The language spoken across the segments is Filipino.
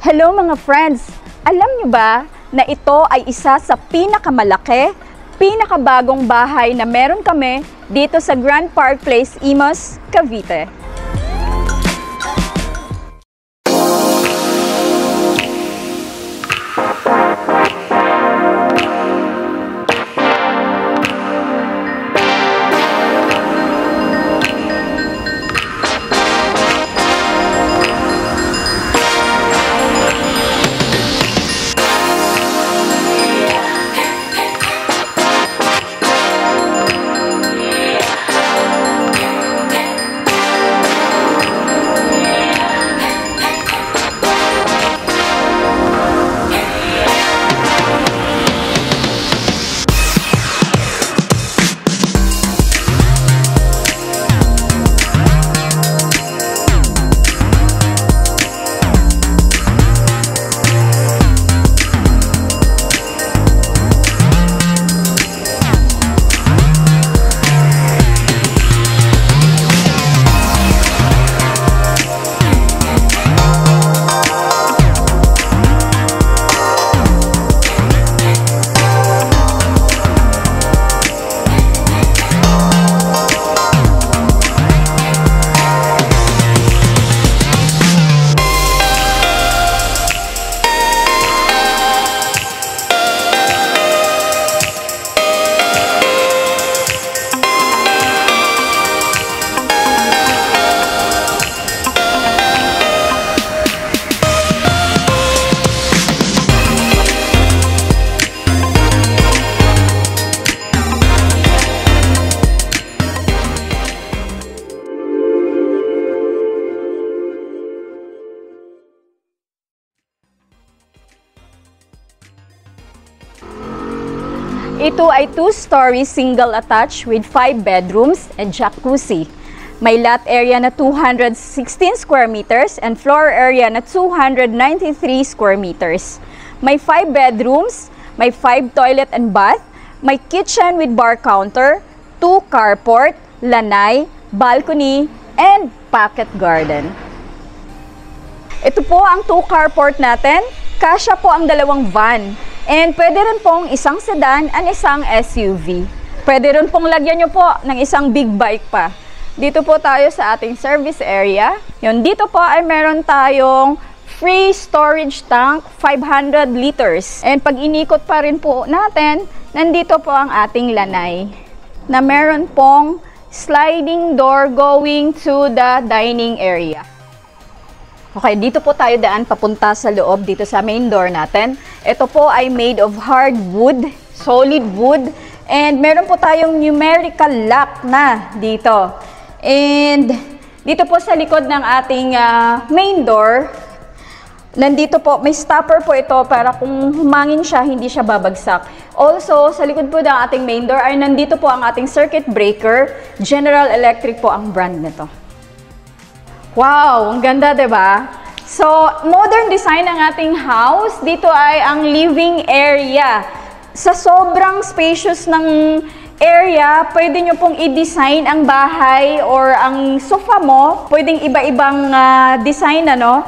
Hello mga friends! Alam niyo ba na ito ay isa sa pinakamalaki, pinakabagong bahay na meron kami dito sa Grand Park Place, Imus, Cavite. Ito ay 2-story single attached with 5 bedrooms and jacuzzi. May lot area na 216 square meters and floor area na 293 square meters. May 5 bedrooms, may 5 toilet and bath, may kitchen with bar counter, 2 carport, lanay, balcony, and pocket garden. Ito po ang 2 carport natin. Kasya po ang 2 van. And pwede rin pong isang sedan and isang SUV. Pwede rin pong lagyan nyo po ng isang big bike pa. Dito po tayo sa ating service area. Yun, dito po ay meron tayong free storage tank, 500 liters. And pag inikot pa rin po natin, nandito po ang ating lanay. Na meron pong sliding door going to the dining area. Okay, dito po tayo daan papunta sa loob dito sa main door natin. Ito po ay made of hard wood, solid wood, and meron po tayong numerical lock na dito. And dito po sa likod ng ating main door, nandito po, may stopper po ito para kung humangin siya, hindi siya babagsak. Also, sa likod po ng ating main door ay nandito po ang ating circuit breaker. General Electric po ang brand nito. Wow, ang ganda, 'di ba? So, modern design ng ating house. Dito ay ang living area. Sa sobrang spacious ng area, pwede nyo pong i-design ang bahay or ang sofa mo. Pwedeng iba-ibang design, ano.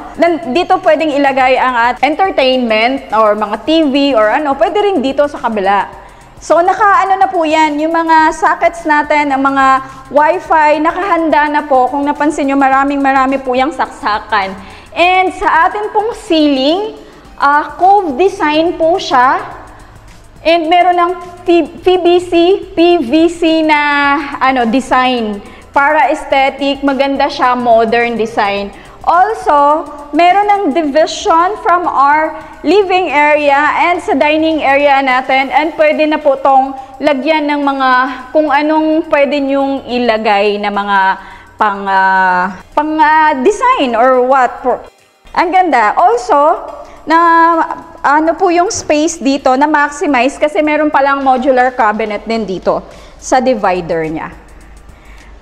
Dito pwedeng ilagay ang entertainment or mga TV or ano. Pwede rin dito sa kabila. So, naka-ano na po yan, yung mga sockets natin, ang mga wifi, nakahanda na po. Kung napansin nyo, marami po yung saksakan. And sa atin pong ceiling, cove design po siya. And meron ng PVC na design. Para aesthetic, maganda siya, modern design. Also, meron ng division from our living area and sa dining area natin. And pwede na po itong lagyan ng mga kung anong pwede nyong ilagay na mga pang design or what. Ang ganda. Also, na ano po yung space dito na maximize kasi meron palang modular cabinet din dito sa divider niya.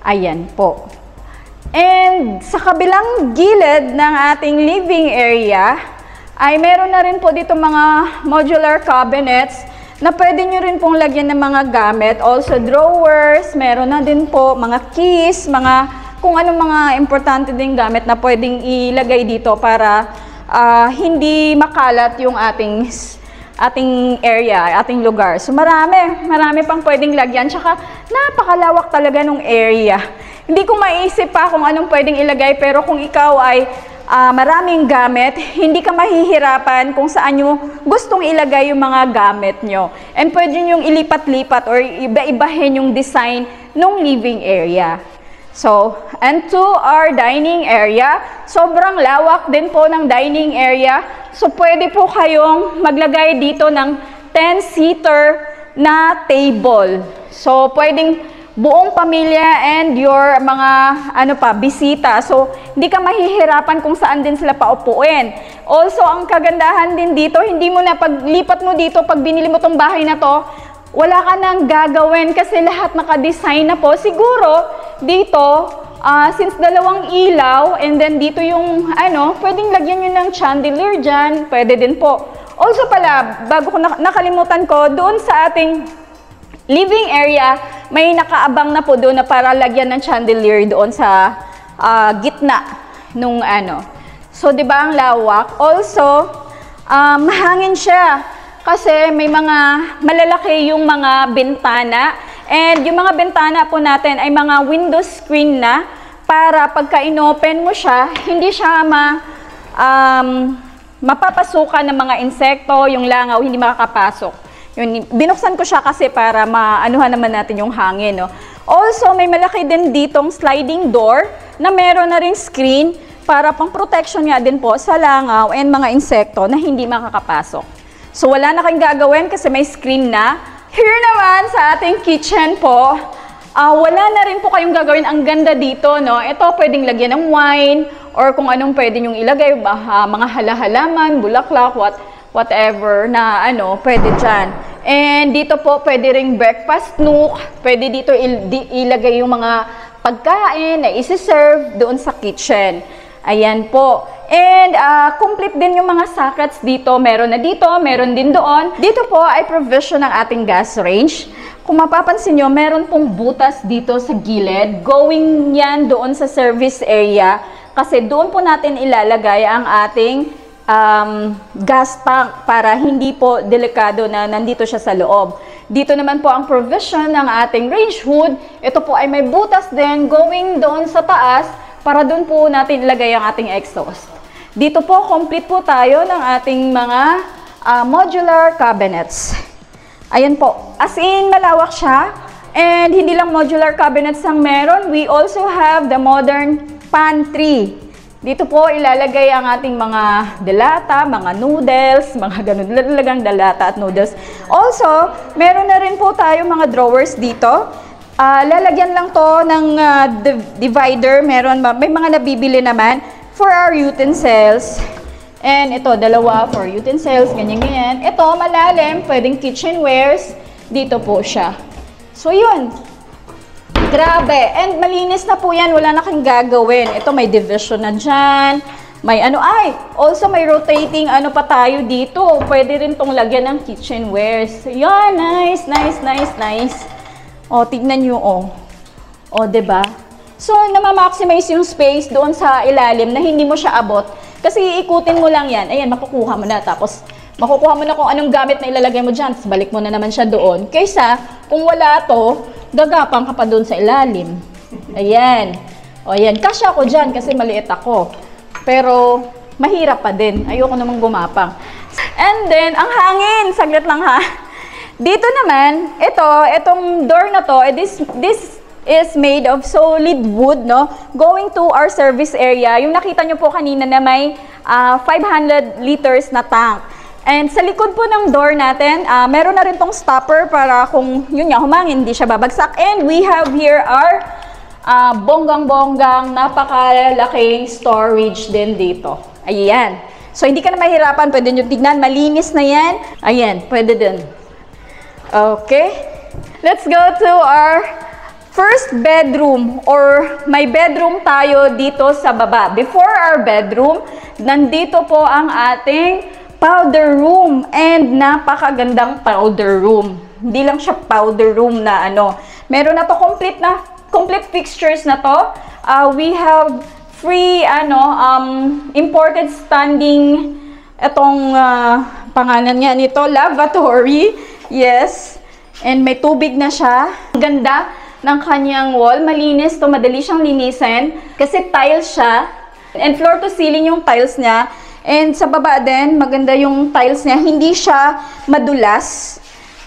Ayan po. And sa kabilang gilid ng ating living area, ay meron na rin po dito mga modular cabinets na pwede nyo rin pong lagyan ng mga gamit. Also drawers, meron na din po mga keys, mga kung anong mga importante ding gamit na pwedeng ilagay dito para hindi makalat yung ating area, ating lugar. So marami pang pwedeng lagyan. Tsaka napakalawak talaga ng area. Hindi ko maisip pa kung anong pwedeng ilagay, pero kung ikaw ay maraming gamit, hindi ka mahihirapan kung saan nyo gustong ilagay yung mga gamit nyo. And pwede nyo ilipat-lipat or iba-ibahin yung design ng living area. So, and to our dining area, sobrang lawak din po ng dining area. So, pwede po kayong maglagay dito ng 10-seater na table. So, pwedeng buong pamilya and your mga bisita. So, hindi ka mahihirapan kung saan din sila paupuin. Also, ang kagandahan din dito, hindi mo na paglipat mo dito, pag binili mo tong bahay na to, wala ka nang gagawin kasi lahat naka-design na po. Siguro, dito, since dalawang ilaw, and then dito yung, pwedeng lagyan nyo ng chandelier dyan, pwede din po. Also pala, bago ko nakalimutan ko, doon sa ating living area, may nakaabang na po doon na para lagyan ng chandelier doon sa gitna nung So, di ba ang lawak? Also, mahangin siya. Kasi may mga malalaki yung mga bintana. And yung mga bintana po natin ay mga window screen na para pagka inopen mo siya, hindi siya mapapasukan ng mga insekto, yung langaw, hindi makakapasok. Yun, binuksan ko siya kasi para maanuhan naman natin yung hangin. No? Also, may malaki din ditong sliding door na meron na ring screen para pang protection nga din po sa langaw and mga insekto na hindi makakapasok. So, wala na kayong gagawin kasi may screen na. Here naman sa ating kitchen po, wala na rin po kayong gagawin. Ang ganda dito, no? Ito, pwedeng lagyan ng wine or kung anong pwede nyong ilagay, mga halahalaman, bulaklak, whatever na pwede dyan. And dito po, pwede ring breakfast nook. Pwede dito ilagay yung mga pagkain na isi-serve doon sa kitchen. Ayan po. And complete din yung mga sockets dito. Meron na dito, meron din doon. Dito po ay provision ng ating gas range. Kung mapapansin nyo, meron pong butas dito sa gilid. Going yan doon sa service area. Kasi doon po natin ilalagay ang ating gas tank para hindi po delikado na nandito siya sa loob. Dito naman po ang provision ng ating range hood. Ito po ay may butas din going doon sa taas para doon po natin ilagay ang ating exhaust. Dito po, complete po tayo ng ating mga modular cabinets. Ayan po. As in, malawak siya. And hindi lang modular cabinets ang meron. We also have the modern pantry. Dito po, ilalagay ang ating mga delata, mga noodles, mga ganun talagang delata at noodles. Also, meron na rin po tayo mga drawers dito. Lalagyan lang to ng divider. May mga nabibili naman for our utensils. And ito, dalawa for utensils, ganyan-ganyan. Ito, malalim, pwedeng kitchenwares. Dito po siya. So, yun. Grabe. And malinis na po yan. Wala na kang gagawin. Ito, may division na dyan. May also may rotating pa tayo dito. Pwede rin tong lagyan ng kitchenwares. Yan, nice. O, tignan nyo, O, diba? So, namamaximize yung space doon sa ilalim na hindi mo siya abot. Kasi iikutin mo lang yan. Ayan, makukuha mo na. Tapos, makukuha mo na kung anong gamit na ilalagay mo dyan. Tapos, balik mo na naman siya doon. Kaysa, kung wala to, gagapang ka pa doon sa ilalim. Ayan. O, ayan. Kasya ako dyan kasi maliit ako. Pero, mahirap pa din. Ayoko namang gumapang. And then, ang hangin. Saglit lang ha. Dito naman, itong door na to, this is made of solid wood, no? Going to our service area. Yung nakita nyo po kanina na may 500 liters na tank. And sa likod po ng door natin, meron na rin tong stopper para kung yun nga, humangin, hindi siya babagsak. And we have here our bonggang-bonggang, napakalaking storage din dito. Ayan. So, hindi ka na mahirapan. Pwede nyo tignan. Malinis na yan. Ayan. Pwede din. Okay. Let's go to our first bedroom or may bedroom tayo dito sa baba. Before our bedroom, nandito po ang ating powder room and napakagandang powder room. Hindi lang siya powder room na meron na to complete fixtures na to. We have free, imported standing, itong pangalan niya nito, lavatory. Yes. And may tubig na siya. Ang ganda ng kanyang wall. Malinis to, madali siyang linisin. Kasi tiles siya. And floor to ceiling yung tiles niya. And sa baba din, maganda yung tiles niya. Hindi siya madulas.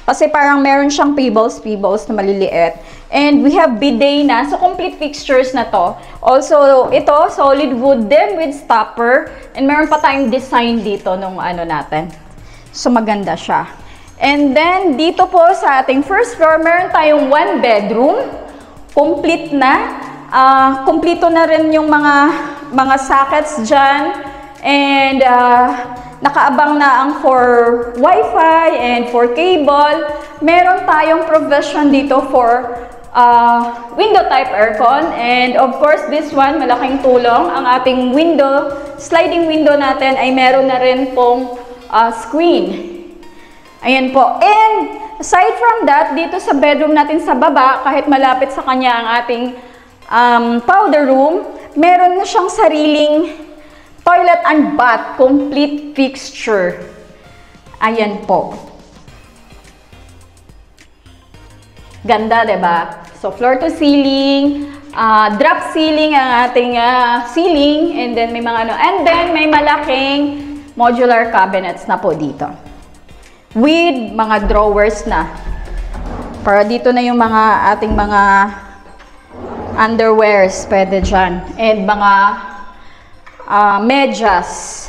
Kasi parang meron siyang pebbles na maliliit. And we have bidet na. So, complete fixtures na to. Also, ito, solid wood din with stopper. And meron pa tayong design dito nung natin. So, maganda siya. And then, dito po sa ating first floor, meron tayong 1 bedroom. Complete na. Kompleto na rin yung mga sockets dyan. And nakaabang na ang for Wi-Fi and for cable. Meron tayong provision dito for window type aircon. And of course, this one, malaking tulong. Ang ating window, sliding window natin ay meron na rin pong screen. Ayan po. And aside from that, dito sa bedroom natin sa baba, kahit malapit sa kanya ang ating powder room, meron na siyang sariling toilet and bath, complete fixture. Ayan po. Ganda, diba? So, floor to ceiling, drop ceiling ang ating ceiling, and then may mga and then may malaking modular cabinets na po dito. With mga drawers na. Para dito na yung ating mga underwears, pwede dyan. And mga medyas.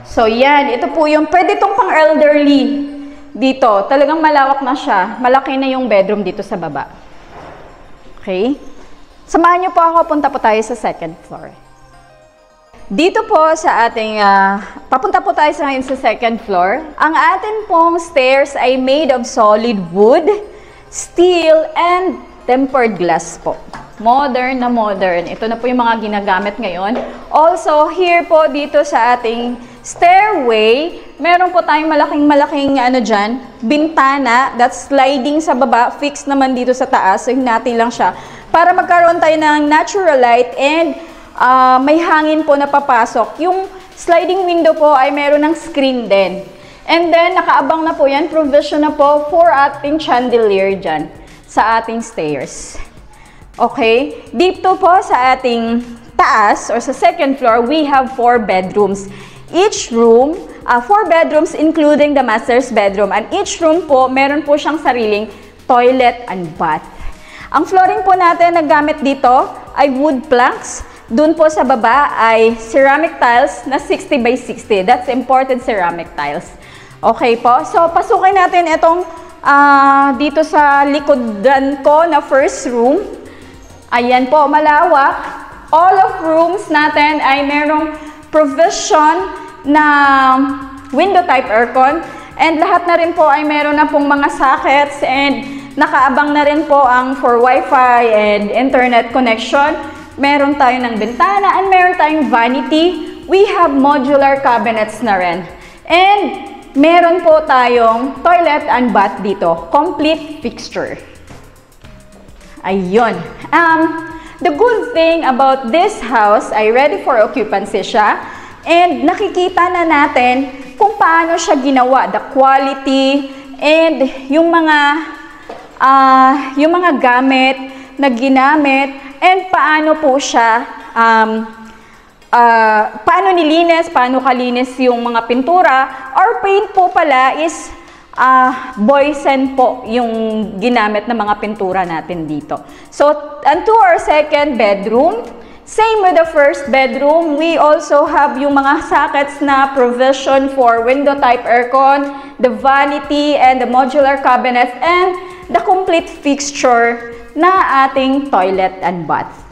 So, yan. Ito po yung, pwede itong pang elderly dito. Talagang malawak na siya. Malaki na yung bedroom dito sa baba. Okay? Samahan niyo po ako. Punta po tayo sa second floor. Dito po sa ating, papunta po tayo ngayon sa second floor. Ang atin pong stairs ay made of solid wood, steel, and tempered glass po. Modern na modern. Ito na po yung mga ginagamit ngayon. Also, here po dito sa ating stairway, meron po tayong malaking dyan, bintana, that's sliding sa baba, fixed naman dito sa taas. So, hinati lang siya. Para magkaroon tayo ng natural light and may hangin po na papasok. Yung sliding window po ay meron ng screen din. And then, nakaabang na po yan, provision na po for ating chandelier dyan sa ating stairs. Okay, dito po sa ating taas or sa second floor, we have 4 bedrooms. Each room, 4 bedrooms including the master's bedroom. And each room po, meron po siyang sariling toilet and bath. Ang flooring po natin na gamit dito ay wood planks. Doon po sa baba ay ceramic tiles na 60 by 60. That's imported ceramic tiles. Okay po, so pasukin natin itong dito sa likodan ko na first room. Ayan po, malawak. All of rooms natin ay merong provision na window type aircon. And lahat na rin po ay meron na pong mga sockets and nakaabang na rin po ang for Wi-Fi and internet connection. Meron tayo ng bintana and meron tayong vanity. We have modular cabinets na rin. And meron po tayong toilet and bath dito. Complete fixture. Ayun. The good thing about this house ay ready for occupancy siya. And nakikita na natin kung paano siya ginawa. The quality and yung mga gamit na ginamit and paano po siya, paano nilinis, paano kalinis yung mga pintura. Our paint po pala is Boysen po yung ginamit na mga pintura natin dito. So, to our second bedroom, same with the first bedroom, we also have yung mga sockets na provision for window type aircon, the vanity and the modular cabinets, and the complete fixture na ating toilet and bath.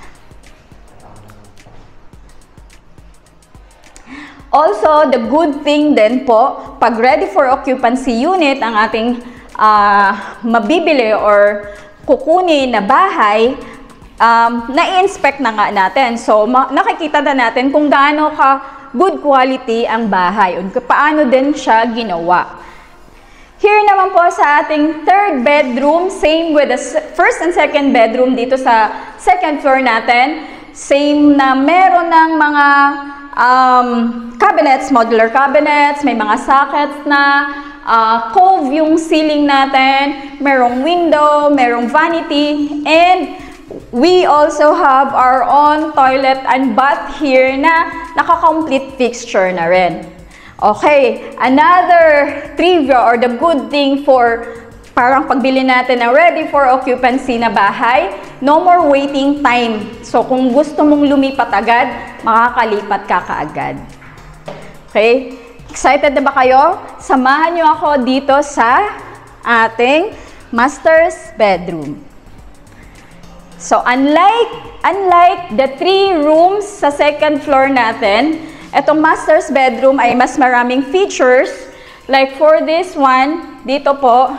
Also, the good thing din po, pag ready for occupancy unit ang ating mabibili or kukunin na bahay, na-inspect na nga natin. So, nakikita na natin kung gaano ka good quality ang bahay, o paano din siya ginawa. Here naman po sa ating third bedroom, same with the first and second bedroom dito sa second floor natin. Same na meron ng mga cabinets, modular cabinets, may mga sockets na, cove yung ceiling natin, merong window, merong vanity, and we also have our own toilet and bath here na naka-complete fixture na rin. Okay, another trivia or the good thing for parang pagbili natin na ready for occupancy na bahay, no more waiting time. So kung gusto mong lumipat agad, makakalipat ka kaagad. Okay? Excited na ba kayo? Samahan nyo ako dito sa ating master's bedroom. So unlike the 3 rooms sa second floor natin, itong master's bedroom ay mas maraming features. Like for this one, dito po,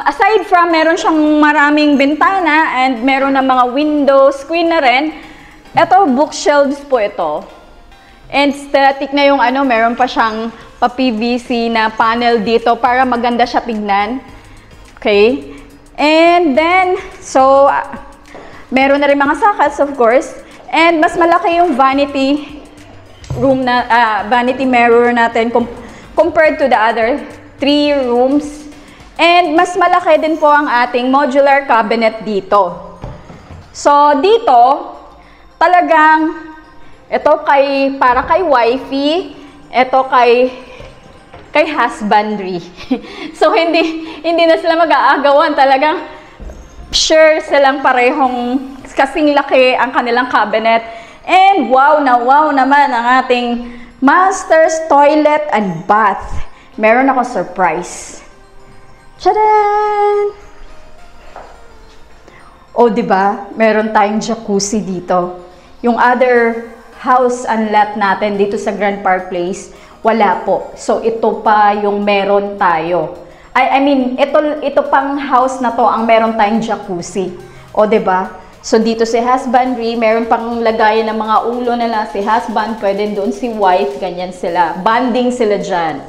aside from meron siyang maraming bintana and meron na mga window screen na rin, ito bookshelves po ito. And static na yung meron pa siyang pa-PVC na panel dito para maganda siya tignan. Okay? And then, so, meron na rin mga sockets of course. And mas malaki yung vanity room na, vanity mirror natin compared to the other 3 rooms. And mas malaki din po ang ating modular cabinet dito. So, dito, talagang, ito para kay wifey, ito kay husbandry. So, hindi na sila mag-aagawan. Talagang, share silang parehong kasing laki ang kanilang cabinet. And wow naman ang ating master's toilet and bath. Meron ako surprise. Tchadan! O, diba? Meron tayong jacuzzi dito. Yung other house and lot natin dito sa Grand Park Place, wala po. So, ito pa yung meron tayo. I mean, ito pang house na to ang meron tayong jacuzzi. O, diba? So, dito si husbandry, meron pang lagayan ng mga ulo nila si husband, pwede doon si wife, ganyan sila. Bonding sila dyan.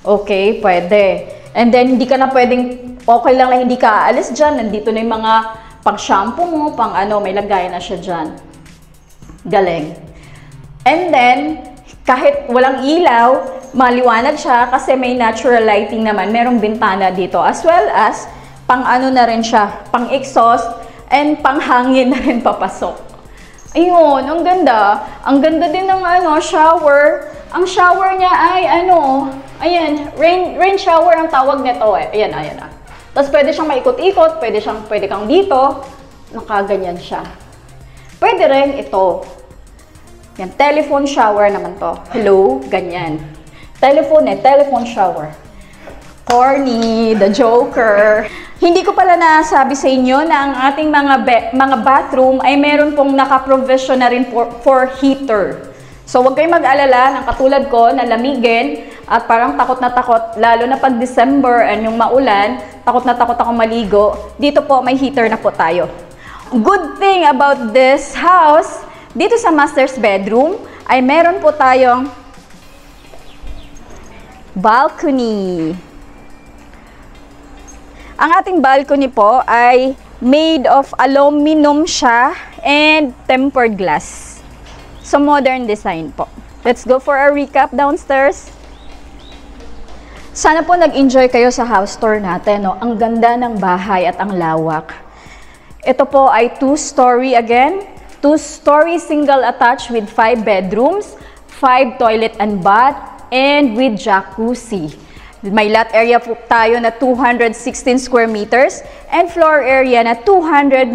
Okay, pwede. And then, hindi ka na pwedeng, okay lang na hindi ka aalis dyan. Nandito na yung mga pang-shampoo mo, may lagayan na siya dyan. Galing. And then, kahit walang ilaw, maliwanag siya kasi may natural lighting naman. Merong bintana dito. As well as, na rin siya, pang-exhaust and panghangin na rin papasok. Ayun, ang ganda. Ang ganda din ng shower. Ang shower niya ay ayan, rain shower ang tawag nito eh. Ayan. Tapos pwede siyang maikot-ikot, pwede kang dito. Nakaganyan siya. Pwede rin ito. Yan, telephone shower naman to. Hello, ganyan. Telephone shower. Corny, the joker. Hindi ko pala nasabi sa inyo na ang ating mga bathroom ay meron pong naka-provision na rin for heater. So, huwag kayong mag-alala ng katulad ko na lamigin at parang takot na takot, lalo na pag December and yung maulan, takot na takot ako maligo. Dito po, may heater na po tayo. Good thing about this house, dito sa master's bedroom, ay meron po tayong balcony. Ang ating balcony po ay made of aluminum siya and tempered glass. So, modern design po. Let's go for a recap downstairs. Sana po nag-enjoy kayo sa house tour natin. No? Ang ganda ng bahay at ang lawak. Ito po ay 2-story again. 2-story single attached with 5 bedrooms, 5 toilet and bath, and with jacuzzi. May lot area po tayo na 216 square meters and floor area na 293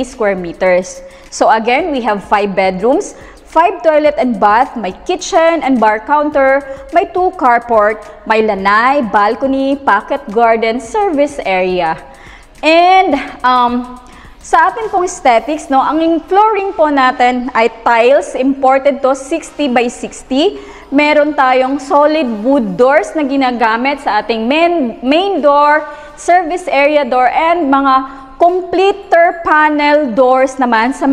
square meters. So again, we have 5 bedrooms, 5 toilet and bath, may kitchen and bar counter, may 2 carport, may lanai, balcony, pocket garden, service area. And sa atin pong aesthetics, no, ang flooring po natin ay tiles, imported to 60 by 60. Meron tayong solid wood doors na ginagamit sa ating main door, service area door, and mga completer panel doors naman sa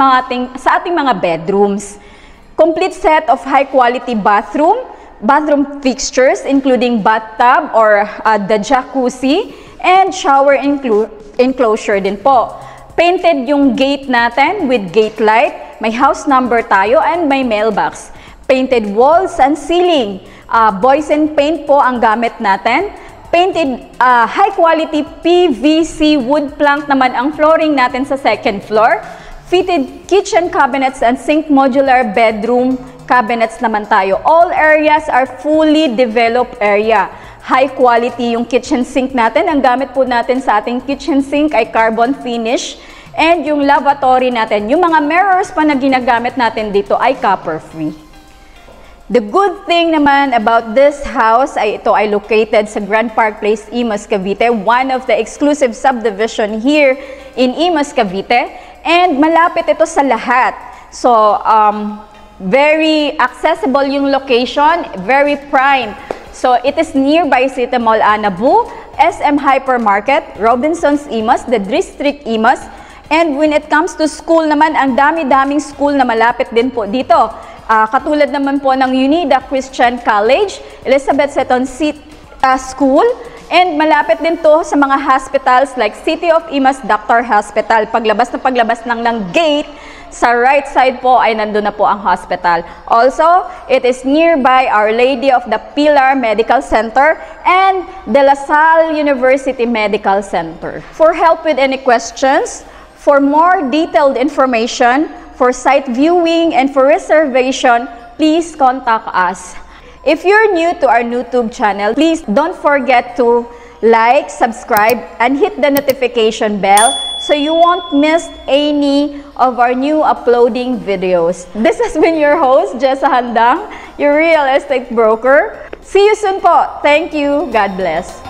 ating mga bedrooms. Complete set of high-quality bathroom fixtures including bathtub or the jacuzzi, and shower enclosure din po. Painted yung gate natin with gate light, may house number tayo, and may mailbox. Painted walls and ceiling. Boys and paint po ang gamit natin. Painted high quality PVC wood plank naman ang flooring natin sa second floor. Fitted kitchen cabinets and sink modular bedroom cabinets naman tayo. All areas are fully developed area. High quality yung kitchen sink natin. Ang gamit po natin sa ating kitchen sink ay carbon finish. And yung lavatory natin, yung mga mirrors pa na ginagamit natin dito ay copper free. The good thing naman about this house ay ito ay located sa Grand Park Place, Imus, Cavite, one of the exclusive subdivision here in Imus, Cavite, and malapit ito sa lahat. So, very accessible yung location, very prime. So, it is nearby City Mall Anabu, SM Hypermarket, Robinsons Imus, the District Imus, and when it comes to school naman, ang dami-daming school na malapit din po dito. Katulad naman po ng UNIDA Christian College, Elizabeth Seton School, and malapit din to sa mga hospitals like City of Imus Doctor Hospital. Paglabas ng gate, sa right side po ay nandun na po ang hospital. Also, it is nearby Our Lady of the Pilar Medical Center and De La Salle University Medical Center. For help with any questions, for more detailed information, for site viewing and for reservation, please contact us. If you're new to our YouTube channel, please don't forget to like, subscribe, and hit the notification bell so you won't miss any of our new uploading videos. This has been your host, Jessa Handang, your real estate broker. See you soon po. Thank you. God bless.